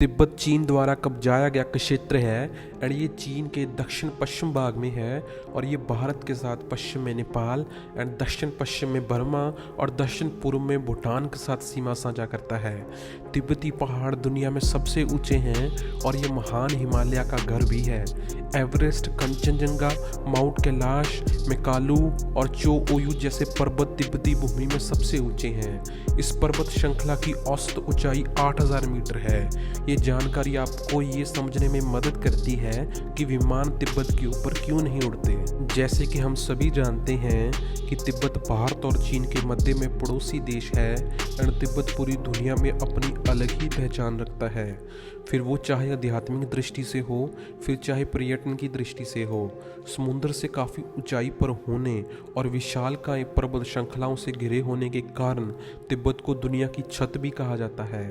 तिब्बत चीन द्वारा कब्जाया गया क्षेत्र है एंड ये चीन के दक्षिण पश्चिम भाग में है और ये भारत के साथ पश्चिम में नेपाल एंड दक्षिण पश्चिम में बर्मा और दक्षिण पूर्व में भूटान के साथ सीमा साझा करता है। तिब्बती पहाड़ दुनिया में सबसे ऊंचे हैं और ये महान हिमालय का घर भी है। एवरेस्ट, कंचनजंगा, माउंट कैलाश, मेकालू और चो ओयू जैसे पर्वत तिब्बती भूमि में सबसे ऊंचे हैं। इस पर्वत श्रृंखला की औसत ऊंचाई 8000 मीटर है। ये जानकारी आपको ये समझने में मदद करती है कि विमान तिब्बत के ऊपर क्यों नहीं उड़ते। जैसे कि हम सभी जानते हैं कि तिब्बत भारत और चीन के मध्य में पड़ोसी देश है एंड तिब्बत पूरी दुनिया में अपनी अलग ही पहचान रखता है, फिर वो चाहे आध्यात्मिक दृष्टि से हो फिर चाहे पर्यटन की दृष्टि से हो। समुद्र से काफ़ी ऊंचाई पर होने और विशालकाय पर्वत श्रृंखलाओं से घिरे होने के कारण तिब्बत को दुनिया की छत भी कहा जाता है।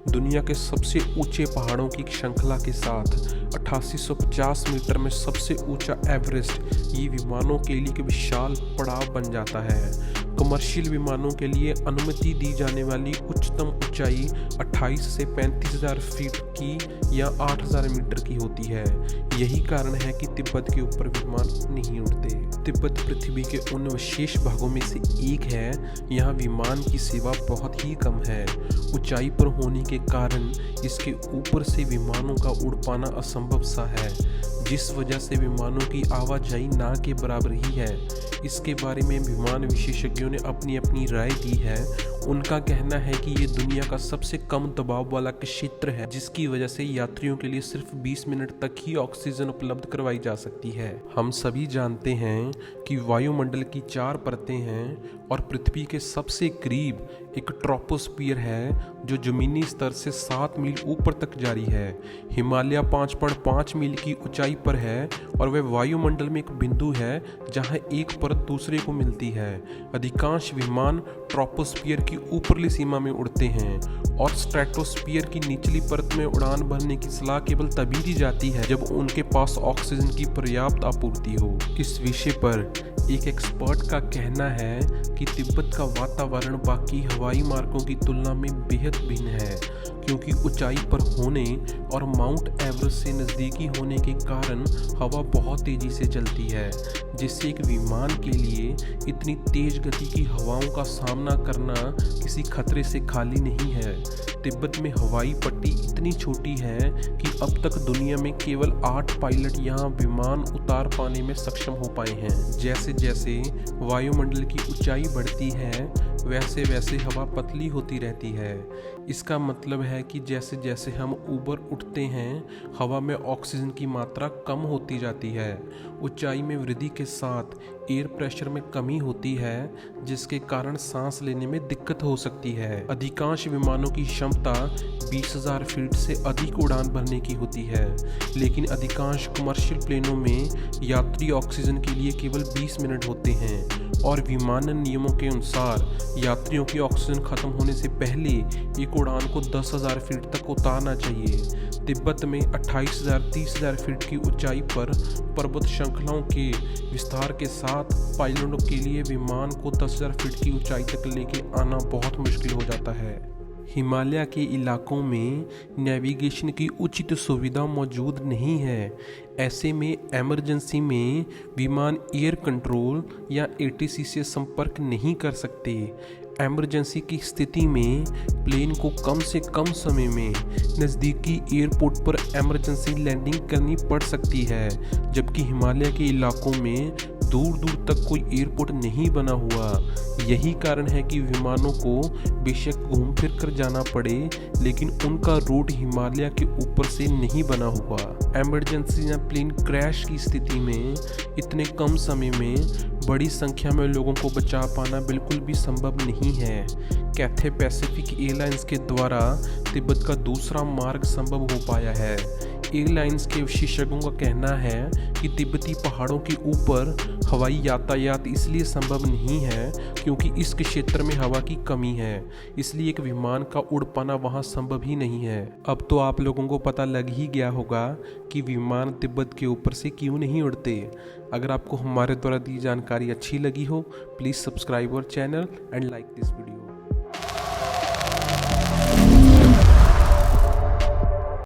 दुनिया के सबसे ऊंचे पहाड़ों की श्रृंखला के साथ 8850 मीटर में सबसे ऊंचा एवरेस्ट ये विमानों के लिए एक विशाल पड़ाव बन जाता है। कमर्शियल विमानों के लिए अनुमति दी जाने वाली उच्चतम ऊंचाई 28 से 35,000 फीट की या 8,000 मीटर की होती है। यही कारण है कि तिब्बत के ऊपर विमान नहीं उड़ते। तिब्बत पृथ्वी के उन विशेष भागों में से एक है यहाँ विमान की सेवा बहुत ही कम है। ऊंचाई पर होने के कारण इसके ऊपर से विमानों का उड़ पाना असंभव सा है, जिस वजह से विमानों की आवाजाही ना के बराबर ही है। इसके बारे में विमान विशेषज्ञों ने अपनी अपनी राय दी है। उनका कहना है कि ये दुनिया का सबसे कम दबाव वाला क्षेत्र है, जिसकी वजह से यात्रियों के लिए सिर्फ 20 मिनट तक ही ऑक्सीजन उपलब्ध करवाई जा सकती है। हम सभी जानते हैं कि वायुमंडल की 4 परतें हैं और पृथ्वी के सबसे करीब एक ट्रोपोस्फियर है जो जमीनी स्तर से 7 मील ऊपर तक जारी है। हिमालय 5.5 मील की ऊंचाई पर है और वह वायुमंडल में एक बिंदु है जहां एक परत दूसरे को मिलती है। अधिकांश विमान ट्रोपोस्फियर की ऊपरली सीमा में उड़ते हैं और स्ट्रेटोस्फियर की निचली परत में उड़ान भरने की सलाह केवल तभी दी जाती है जब उनके पास ऑक्सीजन की पर्याप्त आपूर्ति हो। इस विषय पर एक एक्सपर्ट का कहना है कि तिब्बत का वातावरण बाकी हवाई मार्गों की तुलना में बेहद भिन्न है, क्योंकि ऊंचाई पर होने और माउंट एवरेस्ट से नज़दीकी होने के कारण हवा बहुत तेज़ी से चलती है, जिससे एक विमान के लिए इतनी तेज़ गति की हवाओं का सामना करना किसी खतरे से खाली नहीं है। तिब्बत में हवाई पट्टी इतनी छोटी है कि अब तक दुनिया में केवल 8 पायलट यहाँ विमान उतार पाने में सक्षम हो पाए हैं। जैसे जैसे वायुमंडल की ऊंचाई बढ़ती है वैसे वैसे हवा पतली होती रहती है। इसका मतलब है कि जैसे जैसे हम ऊपर उठते हैं हवा में ऑक्सीजन की मात्रा कम होती जाती है। ऊंचाई में वृद्धि के साथ एयर प्रेशर में कमी होती है, जिसके कारण सांस लेने में दिक्कत हो सकती है। अधिकांश विमानों की क्षमता 20,000 फीट से अधिक उड़ान भरने की होती है, लेकिन अधिकांश कमर्शियल प्लेनों में यात्री ऑक्सीजन के लिए केवल 20 मिनट होते हैं और विमानन नियमों के अनुसार यात्रियों की ऑक्सीजन खत्म होने से पहले एक उड़ान को 10,000 फीट तक उतारना चाहिए। तिब्बत में 28,000-30,000 फीट की ऊंचाई पर पर्वत श्रृंखलाओं के विस्तार के साथ पायलटों के लिए विमान को 10,000 फीट की ऊंचाई तक लेके आना बहुत मुश्किल हो जाता है। हिमालय के इलाकों में नेविगेशन की उचित सुविधा मौजूद नहीं है। ऐसे में इमरजेंसी में विमान एयर कंट्रोल या एटीसी से संपर्क नहीं कर सकते। इमरजेंसी की स्थिति में प्लेन को कम से कम समय में नज़दीकी एयरपोर्ट पर इमरजेंसी लैंडिंग करनी पड़ सकती है, जबकि हिमालय के इलाकों में दूर दूर तक कोई एयरपोर्ट नहीं बना हुआ। यही कारण है कि विमानों को बेशक घूम फिर कर जाना पड़े, लेकिन उनका रूट हिमालय के ऊपर से नहीं बना हुआ। इमरजेंसी या प्लेन क्रैश की स्थिति में इतने कम समय में बड़ी संख्या में लोगों को बचा पाना बिल्कुल भी संभव नहीं है। कैथे पैसिफिक एयरलाइंस के द्वारा तिब्बत का दूसरा मार्ग संभव हो पाया है। एयरलाइंस के विशेषज्ञों का कहना है कि तिब्बती पहाड़ों के ऊपर हवाई यातायात इसलिए संभव नहीं है क्योंकि इस क्षेत्र में हवा की कमी है, इसलिए एक विमान का उड़ पाना वहां संभव ही नहीं है। अब तो आप लोगों को पता लग ही गया होगा कि विमान तिब्बत के ऊपर से क्यों नहीं उड़ते। अगर आपको हमारे द्वारा दी जानकारी अच्छी लगी हो, please subscribe our channel and like this video.